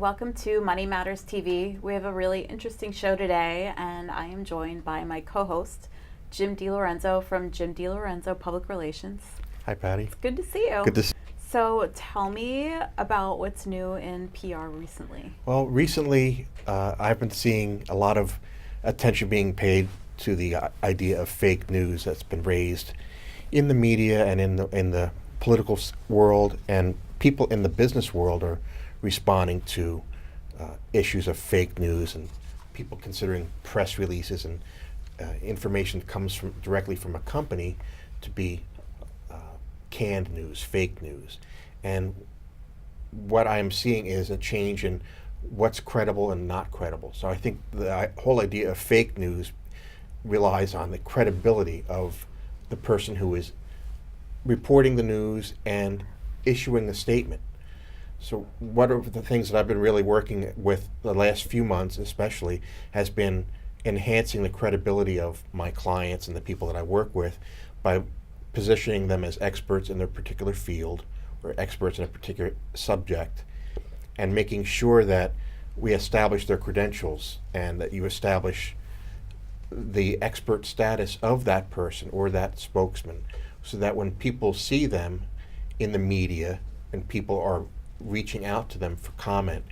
welcome to Money Matters TV. We have a really interesting show today, and I am joined by my co-host, Jim DiLorenzo from Jim DiLorenzo Public Relations. Hi, Patty. It's good to see you. Good to see you. So tell me about what's new in PR recently. Well, recently I've been seeing a lot of attention being paid to the idea of fake news that's been raised in the media and in the political world, and people in the business world are responding to issues of fake news, and people considering press releases and information that comes directly from a company to be canned news, fake news. And what I am seeing is a change in what's credible and not credible. So I think the whole idea of fake news relies on the credibility of the person who is reporting the news and issuing the statement. So one of the things that I've been really working with the last few months especially has been enhancing the credibility of my clients and the people that I work with by positioning them as experts in their particular field or experts in a particular subject, and making sure that we establish their credentials and that you establish the expert status of that person or that spokesman, so that when people see them in the media and people are reaching out to them for comment,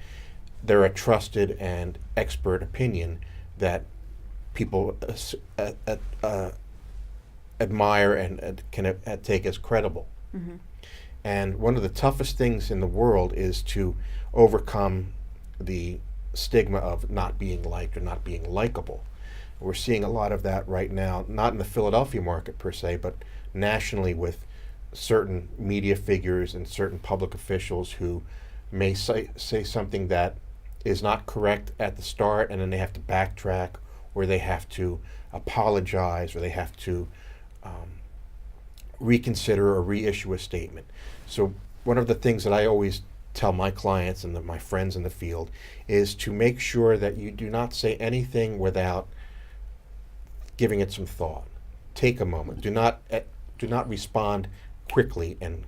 they're a trusted and expert opinion that people admire and can take as credible. Mm-hmm. And one of the toughest things in the world is to overcome the stigma of not being liked or not being likable. We're seeing a lot of that right now, not in the Philadelphia market per se, but nationally, with certain media figures and certain public officials who may say something that is not correct at the start, and then they have to backtrack, or they have to apologize, or they have to reconsider or reissue a statement. So one of the things that I always tell my clients and my friends in the field is to make sure that you do not say anything without giving it some thought. Take a moment. Do not respond quickly and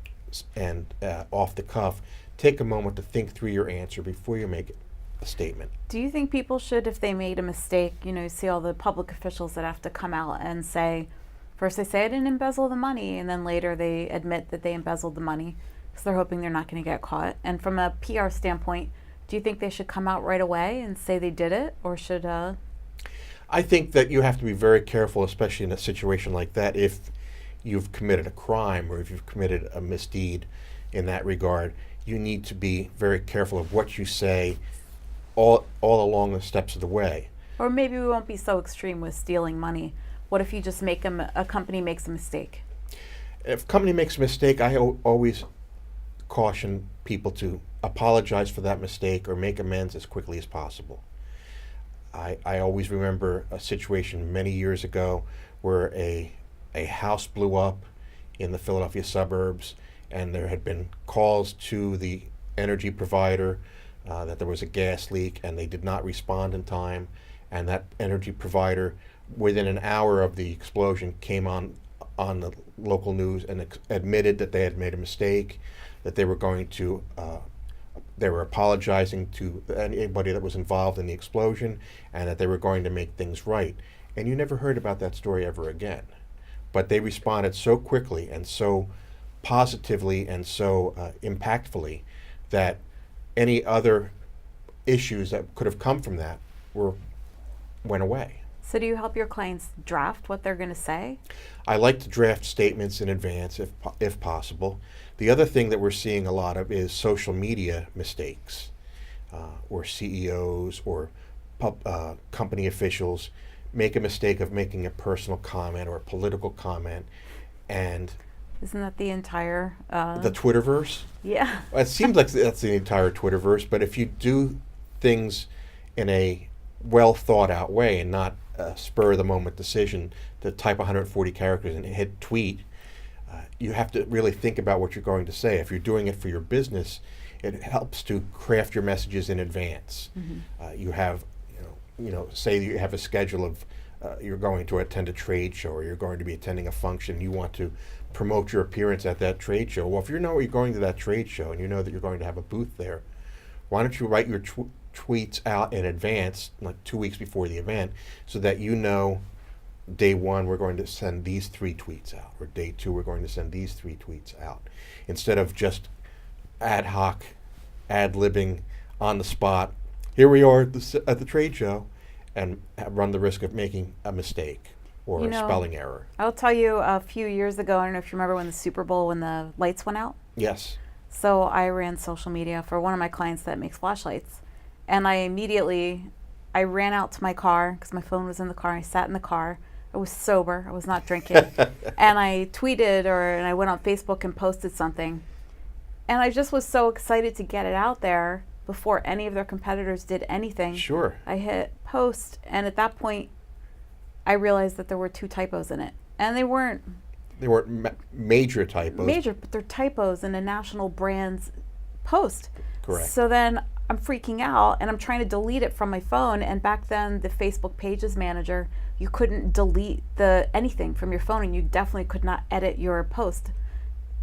off the cuff. Take a moment to think through your answer before you make a statement. Do you think people should, if they made a mistake, you see all the public officials that have to come out and say, first they say I didn't embezzle the money, and then later they admit that they embezzled the money because they're hoping they're not going to get caught. And from a PR standpoint, do you think they should come out right away and say they did it, or should I think that you have to be very careful, especially in a situation like that, if you've committed a crime or if you've committed a misdeed in that regard. You need to be very careful of what you say all along the steps of the way. Or maybe we won't be so extreme with stealing money. What if you just a company makes a mistake? If a company makes a mistake, I always caution people to apologize for that mistake or make amends as quickly as possible. I always remember a situation many years ago where a house blew up in the Philadelphia suburbs, and there had been calls to the energy provider that there was a gas leak, and they did not respond in time, and that energy provider, within an hour of the explosion, came on the local news and admitted that they had made a mistake, that they were going to they were apologizing to anybody that was involved in the explosion, and that they were going to make things right. And you never heard about that story ever again. But they responded so quickly and so positively and so impactfully that any other issues that could have come from that went away. So do you help your clients draft what they're going to say? I like to draft statements in advance if possible. The other thing that we're seeing a lot of is social media mistakes, or CEOs or company officials make a mistake of making a personal comment or a political comment, and isn't that the entire the Twitterverse? Yeah. It seems like that's the entire Twitterverse, but if you do things in a well thought out way and not spur of the moment decision to type 140 characters and hit tweet, you have to really think about what you're going to say. If you're doing it for your business, it helps to craft your messages in advance. Mm-hmm. You have, say you have a schedule of you're going to attend a trade show, or you're going to be attending a function. You want to promote your appearance at that trade show. Well, if you know you're going to that trade show and you know that you're going to have a booth there, Why don't you write your tweets out in advance, like 2 weeks before the event, so that you know day one we're going to send these 3 tweets out, or day 2 we're going to send these 3 tweets out, instead of just ad hoc, ad-libbing on the spot. Here we are at the trade show, and run the risk of making a mistake or You a know, spelling error. I'll tell you, a few years ago, I don't know if you remember when the Super Bowl, when the lights went out. Yes. So I ran social media for one of my clients that makes flashlights. And I ran out to my car because my phone was in the car. I sat in the car. I was sober. I was not drinking. And I tweeted and I went on Facebook and posted something. And I just was so excited to get it out there before any of their competitors did anything. Sure. I hit post, and at that point, I realized that there were 2 typos in it. And they weren't Major typos. major, but they're typos in a national brand's post. Correct. So then I'm freaking out, and I'm trying to delete it from my phone. And back then, the Facebook Pages manager, you couldn't delete anything from your phone, and you definitely could not edit your post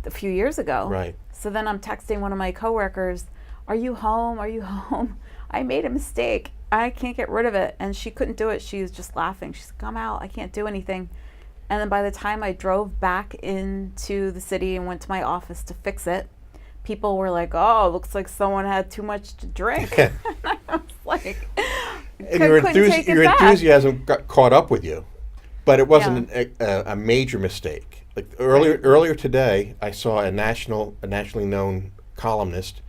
a few years ago. Right. So then I'm texting one of my coworkers, "Are you home? Are you home? I made a mistake. I can't get rid of it." And she couldn't do it. She was just laughing. She's like, "I'm out. I can't do anything." And then by the time I drove back into the city and went to my office to fix it, people were like, "Oh, looks like someone had too much to drink." And I was like, And your enthusiasm got caught up with you, but it wasn't a major mistake. Like earlier today, I saw a nationally known columnist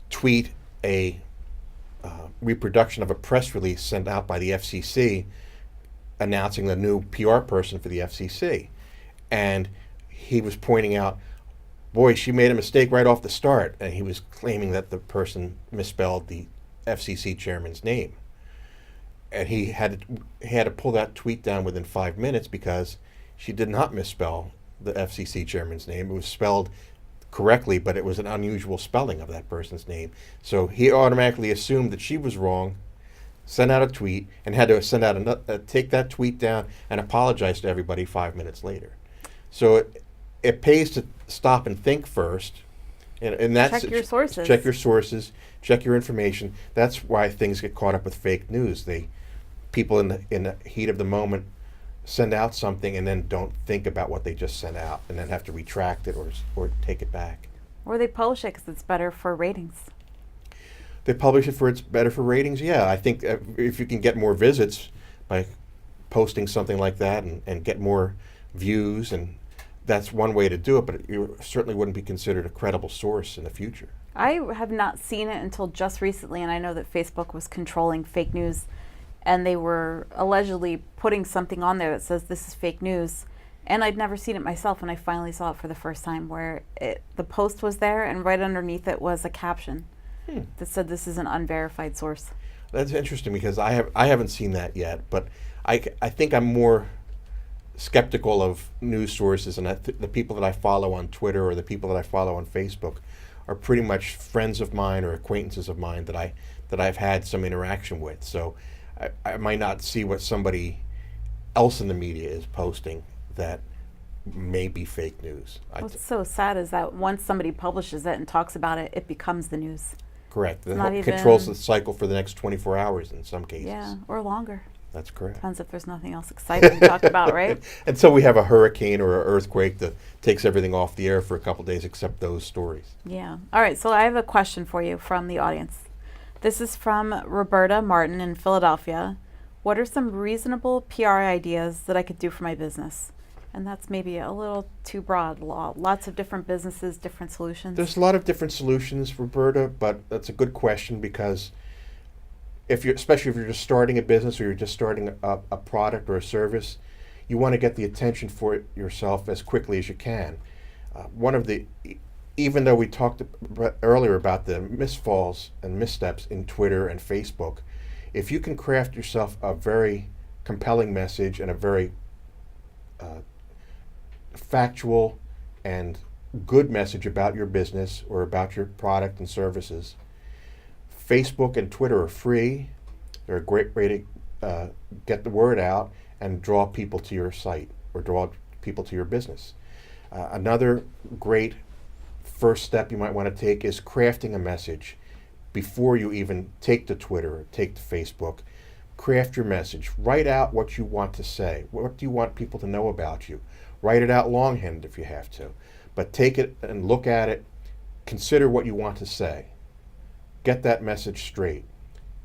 tweet a reproduction of a press release sent out by the FCC announcing the new PR person for the FCC, and he was pointing out, boy, she made a mistake right off the start, and he was claiming that the person misspelled the FCC chairman's name, and he had to pull that tweet down within 5 minutes because she did not misspell the FCC chairman's name. It was spelled correctly, but it was an unusual spelling of that person's name. So he automatically assumed that she was wrong, sent out a tweet, and had to take that tweet down and apologize to everybody 5 minutes later. So it pays to stop and think first. And that's check your sources. Check your sources. Check your information. That's why things get caught up with fake news. People in the heat of the moment send out something and then don't think about what they just sent out, and then have to retract it or take it back. Or they publish it because it's better for ratings. They publish it for it's better for ratings. Yeah, I think if you can get more visits by posting something like that and get more views, and that's one way to do it, but you certainly wouldn't be considered a credible source in the future. I have not seen it until just recently, and I know that Facebook was controlling fake news, and they were allegedly putting something on there that says this is fake news. And I'd never seen it myself, and I finally saw it for the first time, where the post was there, and right underneath it was a caption that said this is an unverified source. That's interesting because I haven't seen that yet, but I think I'm more skeptical of news sources, and the people that I follow on Twitter or the people that I follow on Facebook are pretty much friends of mine or acquaintances of mine that I've had some interaction with. So I might not see what somebody else in the media is posting that may be fake news. What's so sad is that once somebody publishes it and talks about it, it becomes the news. Correct. Not It controls the cycle for the next 24 hours in some cases. Yeah, or longer. That's correct. Depends if there's nothing else exciting to talk about, right? Until we have a hurricane or an earthquake that takes everything off the air for a couple days except those stories. Yeah. All right, so I have a question for you from the audience. This is from Roberta Martin in Philadelphia. What are some reasonable PR ideas that I could do for my business? And that's maybe a little too broad. Lots of different businesses, different solutions. There's a lot of different solutions, Roberta, but that's a good question because especially if you're just starting a business or you're just starting a product or a service, you want to get the attention for it yourself as quickly as you can. Even though we talked earlier about the misfalls and missteps in Twitter and Facebook, if you can craft yourself a very compelling message and a very factual and good message about your business or about your product and services, Facebook and Twitter are free. They're a great way to get the word out and draw people to your site or draw people to your business. Another great first step you might want to take is crafting a message. before you even take to Twitter or take to Facebook. Craft your message. Write out what you want to say. What do you want people to know about you? Write it out longhand if you have to. But take it and look at it. Consider what you want to say. Get that message straight.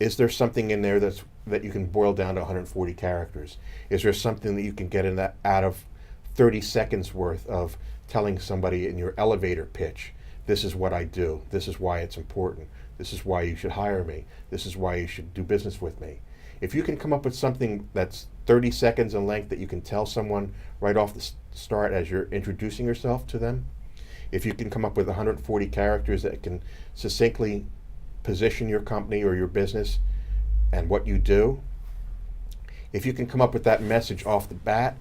Is there something in there that you can boil down to 140 characters? Is there something that you can get in that out of 30 seconds worth of telling somebody in your elevator pitch, this is what I do, this is why it's important, this is why you should hire me, this is why you should do business with me? If you can come up with something that's 30 seconds in length that you can tell someone right off the start as you're introducing yourself to them, if you can come up with 140 characters that can succinctly position your company or your business and what you do, if you can come up with that message off the bat,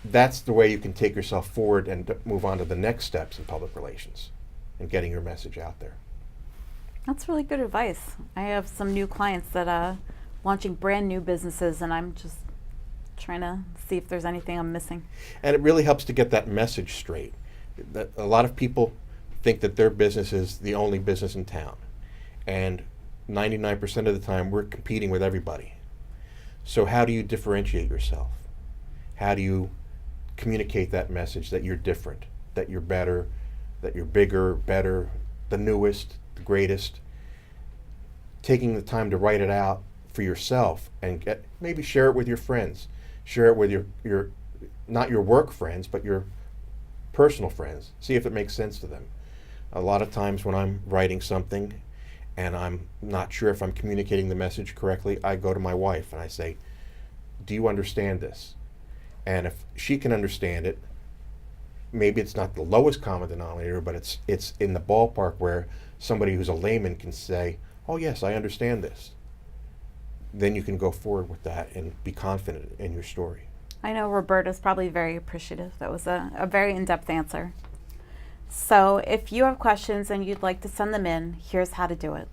that's the way you can take yourself forward and move on to the next steps in public relations and getting your message out there. That's really good advice. I have some new clients that are launching brand new businesses, and I'm just trying to see if there's anything I'm missing. And it really helps to get that message straight. That a lot of people think that their business is the only business in town. And 99% of the time, we're competing with everybody. So how do you differentiate yourself? How do you communicate that message that you're different, that you're better, that you're bigger, better, the newest, the greatest? Taking the time to write it out for yourself and maybe share it with your friends. Share it with your not your work friends, but your personal friends. See if it makes sense to them. A lot of times when I'm writing something and I'm not sure if I'm communicating the message correctly, I go to my wife and I say, do you understand this? And if she can understand it, maybe it's not the lowest common denominator, but it's in the ballpark where somebody who's a layman can say, oh yes, I understand this. Then you can go forward with that and be confident in your story. I know Roberta's probably very appreciative. That was a very in-depth answer. So if you have questions and you'd like to send them in, here's how to do it.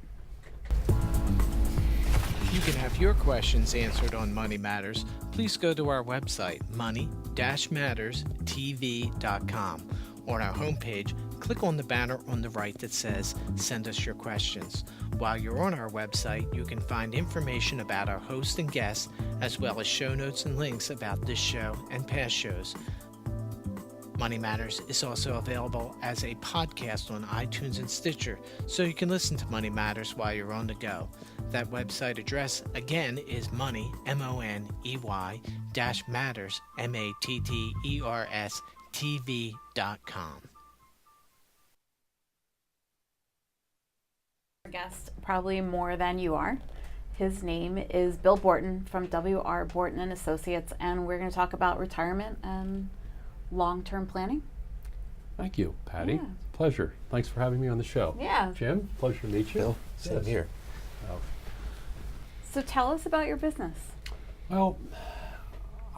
You can have your questions answered on Money Matters. Please go to our website, money-matterstv.com. On our homepage, click on the banner on the right that says Send Us Your Questions. While you're on our website, you can find information about our host and guests, as well as show notes and links about this show and past shows. Money Matters is also available as a podcast on iTunes and Stitcher, so you can listen to Money Matters while you're on the go. That website address, again, is money, M-O-N-E-Y, -matters, M-A-T-T-E-R-S, TV.com. Our guest, probably more than you are. His name is Bill Borton from W.R. Borton and Associates, and we're going to talk about retirement and long-term planning. Thank you, Patty. Yeah. Pleasure. Thanks for having me on the show. Yeah. Jim, pleasure to meet you. Bill, same Yes. here. So tell us about your business. Well,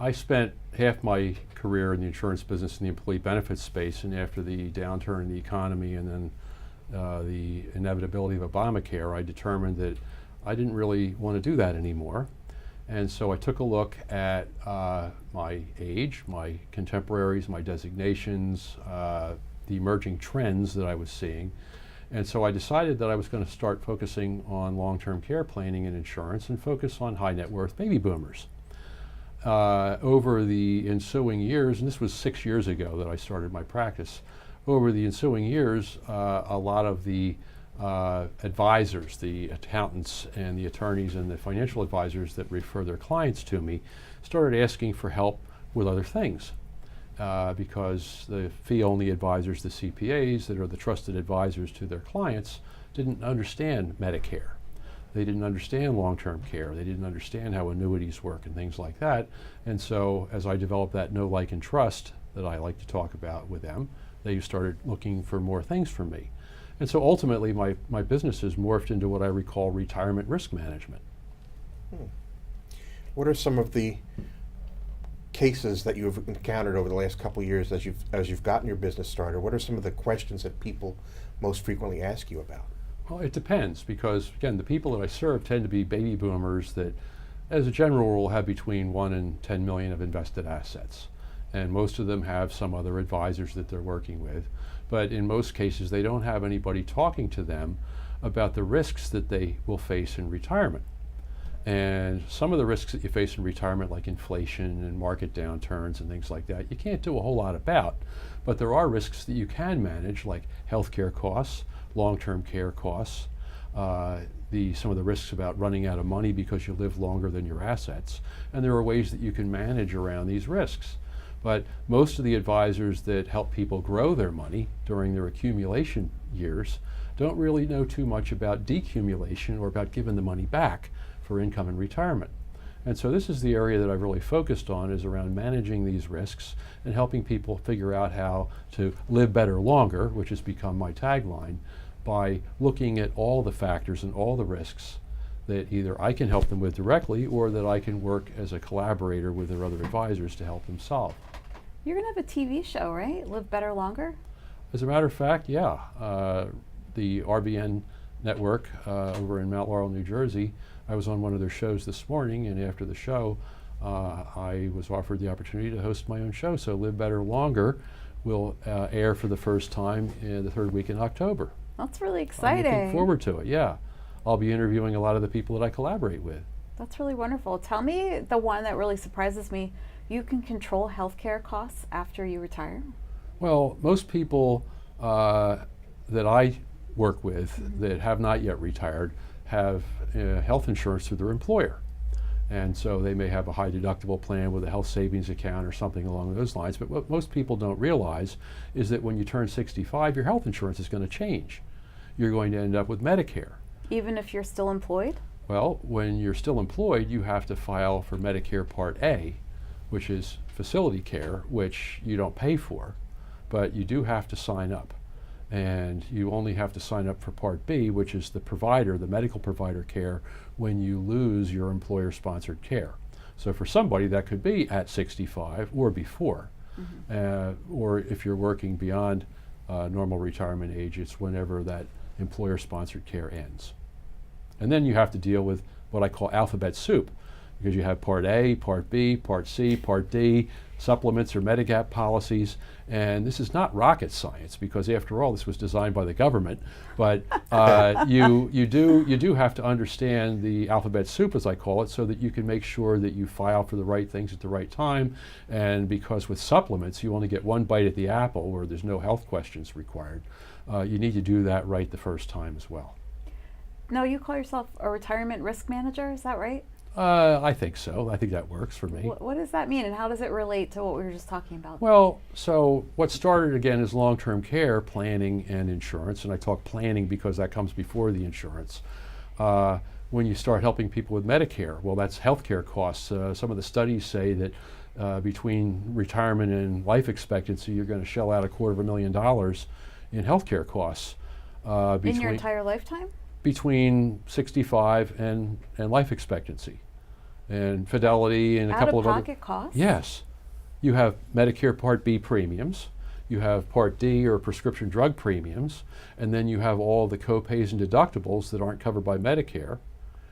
I spent half my career in the insurance business in the employee benefits space, and after the downturn in the economy and then the inevitability of Obamacare, I determined that I didn't really want to do that anymore. And so I took a look at my age, my contemporaries, my designations, the emerging trends that I was seeing. And so I decided that I was going to start focusing on long-term care planning and insurance and focus on high net worth baby boomers. Over the ensuing years, and this was 6 years ago that I started my practice, over the ensuing years, a lot of the advisors, the accountants and the attorneys and the financial advisors that refer their clients to me started asking for help with other things because the fee-only advisors, the CPAs that are the trusted advisors to their clients, didn't understand Medicare. They didn't understand long-term care. They didn't understand how annuities work and things like that. And so as I developed that know, like, and trust that I like to talk about with them, they started looking for more things from me. And so ultimately my business has morphed into what I recall retirement risk management. What are some of the cases that you've encountered over the last couple of years as you've gotten your business started? What are some of the questions that people most frequently ask you about? Well, it depends because, again, the people that I serve tend to be baby boomers that, as a general rule, have between 1 and 10 million of invested assets. And most of them have some other advisors that they're working with. But in most cases, they don't have anybody talking to them about the risks that they will face in retirement. And some of the risks that you face in retirement, like inflation and market downturns and things like that, you can't do a whole lot about. But there are risks that you can manage, like healthcare costs, long-term care costs, some of the risks about running out of money because you live longer than your assets. And there are ways that you can manage around these risks. But most of the advisors that help people grow their money during their accumulation years don't really know too much about decumulation or about giving the money back for income in retirement. And so this is the area that I've really focused on, is around managing these risks and helping people figure out how to live better longer, which has become my tagline, by looking at all the factors and all the risks that either I can help them with directly or that I can work as a collaborator with their other advisors to help them solve. You're going to have a TV show, right? Live Better Longer? As a matter of fact, yeah. The RBN network over in Mount Laurel, New Jersey, I was on one of their shows this morning, and after the show, I was offered the opportunity to host my own show. So Live Better Longer will air for the first time in the third week in October. That's really I'm exciting. looking forward to it, yeah. I'll be interviewing a lot of the people that I collaborate with. That's really wonderful. Tell me the one that really surprises me. You can control healthcare costs after you retire? Well, most people that I work with that have not yet retired have health insurance through their employer. And so they may have a high deductible plan with a health savings account or something along those lines. But what most people don't realize is that when you turn 65, your health insurance is going to change. You're going to end up with Medicare. Even if you're still employed? Well, when you're still employed, you have to file for Medicare Part A, which is facility care, which you don't pay for, but you do have to sign up. And you only have to sign up for Part B, which is the provider, the medical provider care, when you lose your employer-sponsored care. So for somebody, that could be at 65 or before. Or if you're working beyond normal retirement age, it's whenever that employer-sponsored care ends. And then you have to deal with what I call alphabet soup, because you have Part A, Part B, Part C, Part D, supplements or Medigap policies. And this is not rocket science, because after all, this was designed by the government. But you do have to understand the alphabet soup, as I call it, so that you can make sure that you file for the right things at the right time. And because with supplements, you only get one bite at the apple where there's no health questions required. You need to do that right the first time as well. Now, you call yourself a retirement risk manager, is that right? I think so. I think that works for me. What does that mean, and how does it relate to what we were just talking about? Well, so what started again is long-term care planning and insurance, and I talk planning because that comes before the insurance. When you start helping people with Medicare, well, that's healthcare costs. Some of the studies say that between retirement and life expectancy, you're going to shell out $250,000 in healthcare costs. In your entire lifetime? Between 65 and life expectancy. And Fidelity and a couple of other... Out-of-pocket costs? Yes. You have Medicare Part B premiums, you have Part D or prescription drug premiums, and then you have all the co-pays and deductibles that aren't covered by Medicare,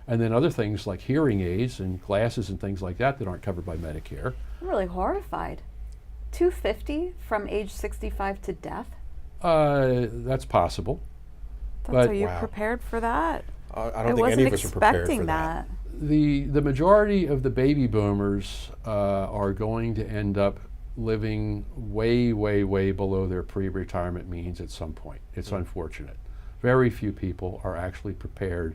and then other things like hearing aids and glasses and things like that that aren't covered by Medicare. I'm really horrified. $250 from age 65 to death? That's possible. So you're prepared for that? I don't think any of us are prepared for that. The majority of the baby boomers are going to end up living way, way, way below their pre-retirement means at some point. It's unfortunate. Very few people are actually prepared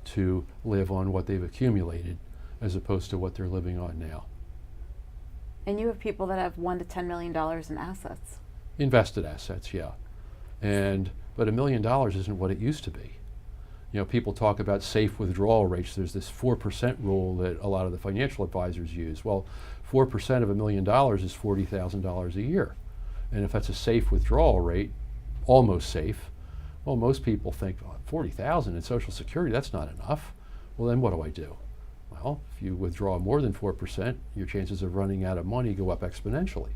to live on what they've accumulated as opposed to what they're living on now. And you have people that have $1 to $10 million in assets. Invested assets, yeah. But $1 million isn't what it used to be. You know, people talk about safe withdrawal rates. There's this 4% rule that a lot of the financial advisors use. Well, 4% of $1 million is $40,000 a year. And if that's a safe withdrawal rate, almost safe, well, most people think, oh, 40,000 in Social Security, that's not enough. Well, then what do I do? Well, if you withdraw more than 4%, your chances of running out of money go up exponentially.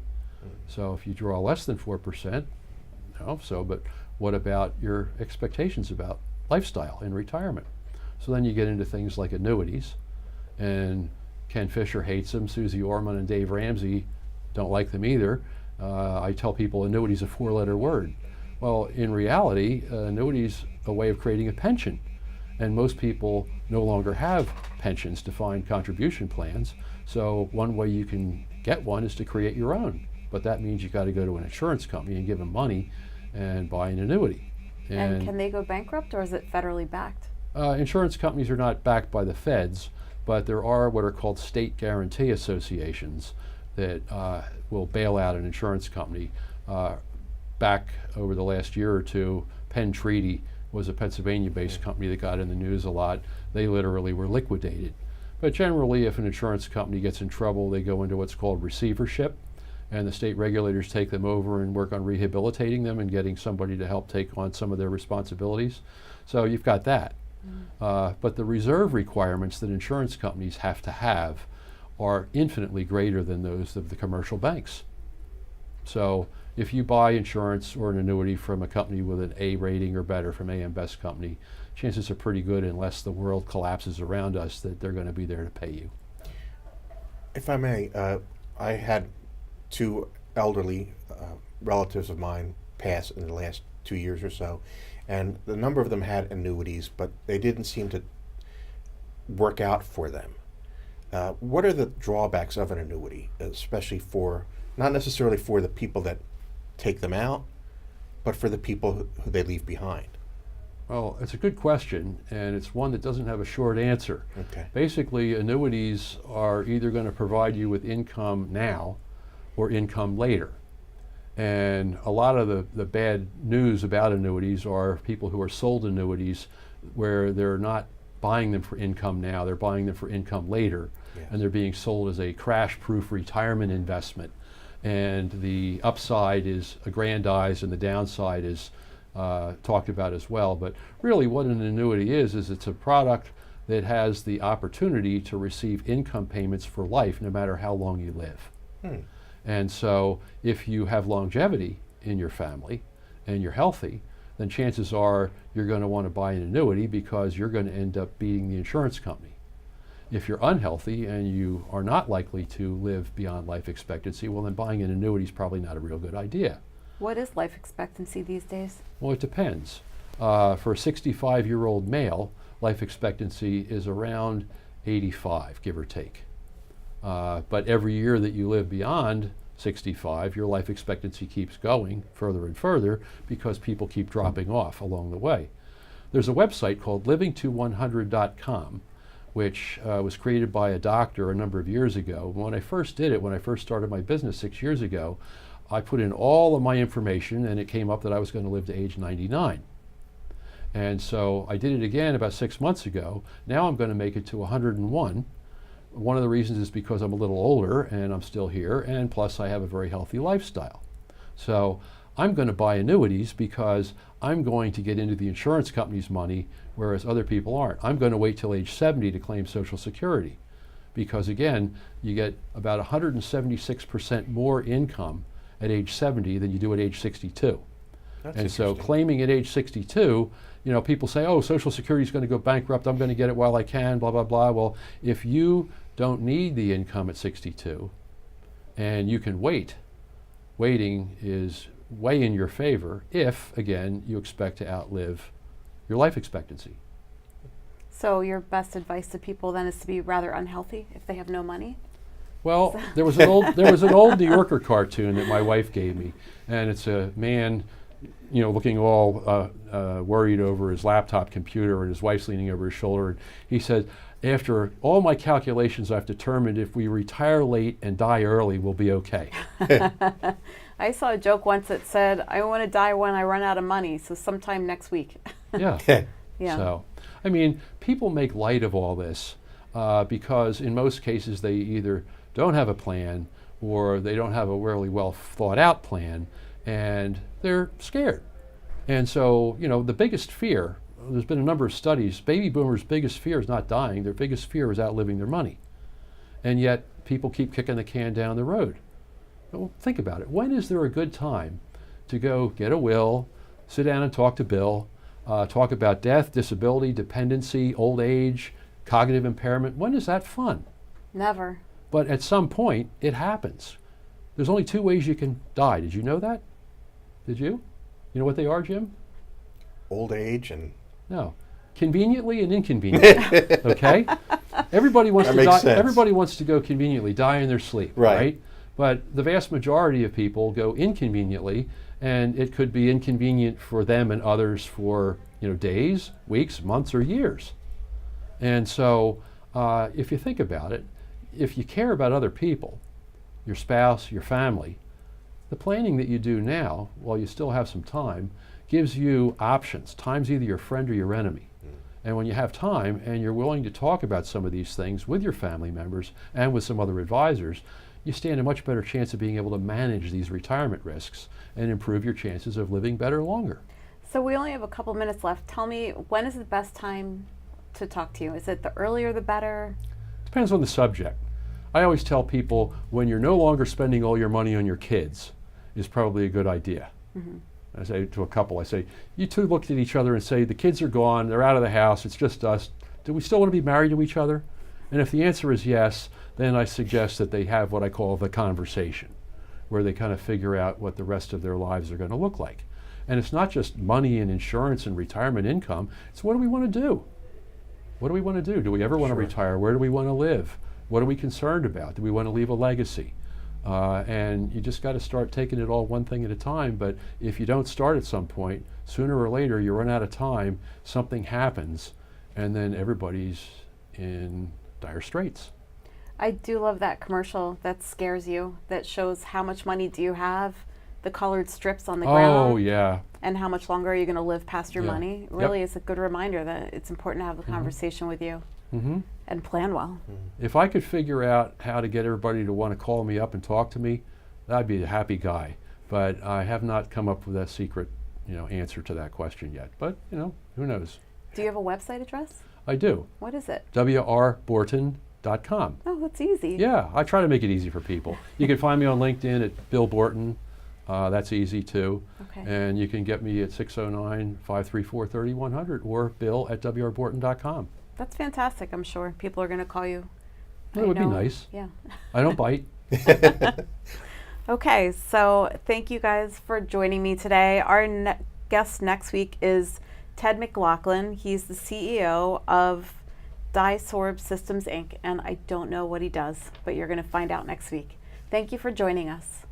So if you draw less than 4%, but what about your expectations about lifestyle in retirement? So then you get into things like annuities, and Ken Fisher hates them, Susie Orman and Dave Ramsey don't like them either. I tell people annuities is a 4-letter word. Well, in reality, annuities a way of creating a pension. And most people no longer have pensions, defined contribution plans. So one way you can get one is to create your own. But that means you got to go to an insurance company and give them money and buy an annuity. And can they go bankrupt, or is it federally backed? Insurance companies are not backed by the feds, but there are what are called state guarantee associations that will bail out an insurance company. Back over the last year or two, Penn Treaty was a Pennsylvania-based company that got in the news a lot. They literally were liquidated. But generally, if an insurance company gets in trouble, they go into what's called receivership, and the state regulators take them over and work on rehabilitating them and getting somebody to help take on some of their responsibilities. So you've got that. But the reserve requirements that insurance companies have to have are infinitely greater than those of the commercial banks. So if you buy insurance or an annuity from a company with an A rating or better, from AM Best Company, chances are pretty good, unless the world collapses around us, that they're going to be there to pay you. If I may, I had two elderly relatives of mine pass in the last 2 years or so, and the number of them had annuities, but they didn't seem to work out for them. What are the drawbacks of an annuity, especially for, not necessarily for the people that take them out, but for the people who they leave behind? Well, it's a good question, and it's one that doesn't have a short answer. Okay. Basically, annuities are either going to provide you with income now or income later. And a lot of the bad news about annuities are people who are sold annuities where they're not buying them for income now, they're buying them for income later. Yes. And they're being sold as a crash-proof retirement investment. And the upside is aggrandized and the downside is talked about as well. But really what an annuity is it's a product that has the opportunity to receive income payments for life no matter how long you live. And so if you have longevity in your family and you're healthy, then chances are you're going to want to buy an annuity because you're going to end up beating the insurance company. If you're unhealthy and you are not likely to live beyond life expectancy, well then buying an annuity is probably not a real good idea. What is life expectancy these days? Well, it depends. For a 65-year-old male, life expectancy is around 85, give or take. But every year that you live beyond 65, your life expectancy keeps going further and further because people keep dropping off along the way. There's a website called livingto100.com, which was created by a doctor a number of years ago. When I first did it, when I first started my business 6 years ago, I put in all of my information and it came up that I was going to live to age 99. And so I did it again about 6 months ago. Now I'm going to make it to 101. One of the reasons is because I'm a little older and I'm still here, and plus I have a very healthy lifestyle. So I'm going to buy annuities because I'm going to get into the insurance company's money, whereas other people aren't. I'm going to wait till age 70 to claim Social Security because, again, you get about 176% more income at age 70 than you do at age 62. And so claiming at age 62, you know, people say, oh, Social Security is going to go bankrupt, I'm going to get it while I can, blah, blah, blah. Well, if you don't need the income at 62 and you can wait, waiting is way in your favor if, again, you expect to outlive your life expectancy. So your best advice to people then is to be rather unhealthy if they have no money? Well, there was an old New Yorker cartoon that my wife gave me, and it's a man, you know, looking all worried over his laptop computer, and his wife's leaning over his shoulder. And he said, after all my calculations, I've determined if we retire late and die early, we'll be okay. I saw a joke once that said, I want to die when I run out of money, so sometime next week. Yeah. Yeah. So, I mean, people make light of all this because in most cases they either don't have a plan or they don't have a really well thought out plan, and they're scared. And so, you know, the biggest fear, there's been a number of studies, baby boomers' biggest fear is not dying, their biggest fear is outliving their money. And yet people keep kicking the can down the road. Well, think about it. When is there a good time to go get a will, sit down and talk to Bill, talk about death, disability, dependency, old age, cognitive impairment? When is that fun? Never. But at some point, it happens. There's only 2 ways you can die. Did you know that? Did you? You know what they are, Jim? Old age and No. Conveniently and inconveniently. Okay? Everybody wants That to makes die. sense. Everybody wants to go conveniently, die in their sleep, Right. But the vast majority of people go inconveniently, and it could be inconvenient for them and others for days, weeks, months, or years. And so, if you think about it, if you care about other people, your spouse, your family, the planning that you do now, while you still have some time, gives you options. Time's either your friend or your enemy. And when you have time and you're willing to talk about some of these things with your family members and with some other advisors, you stand a much better chance of being able to manage these retirement risks and improve your chances of living better longer. So we only have a couple minutes left. Tell me, when is the best time to talk to you? Is it the earlier the better? Depends on the subject. I always tell people when you're no longer spending all your money on your kids is probably a good idea. I say to a couple, I say, you two looked at each other and say, the kids are gone, they're out of the house, it's just us. Do we still want to be married to each other? And if the answer is yes, then I suggest that they have what I call the conversation, where they kind of figure out what the rest of their lives are going to look like. And it's not just money and insurance and retirement income, it's what do we want to do? What do we want to do? Do we ever want to retire? Where do we want to live? What are we concerned about? Do we want to leave a legacy? And you just got to start taking it all one thing at a time. But if you don't start at some point, sooner or later you run out of time, something happens, and then everybody's in dire straits. I do love that commercial that scares you, that shows how much money do you have, the colored strips on the ground. Oh, yeah. And how much longer are you going to live past your Yeah. money. It really is a good reminder that it's important to have a conversation with you and plan well. If I could figure out how to get everybody to want to call me up and talk to me, I'd be a happy guy. But I have not come up with a secret, answer to that question yet. But, who knows? Do you have a website address? I do. What is it? wrborton.com. Oh, that's easy. Yeah, I try to make it easy for people. You can find me on LinkedIn at Bill Borton. That's easy too. Okay. And you can get me at 609-534-3100 or bill@wrborton.com. That's fantastic. I'm sure people are going to call you. That would be nice. Yeah. I don't bite. Okay, so thank you guys for joining me today. Our guest next week is Ted McLaughlin. He's the CEO of DyeSorb Systems, Inc., and I don't know what he does, but you're going to find out next week. Thank you for joining us.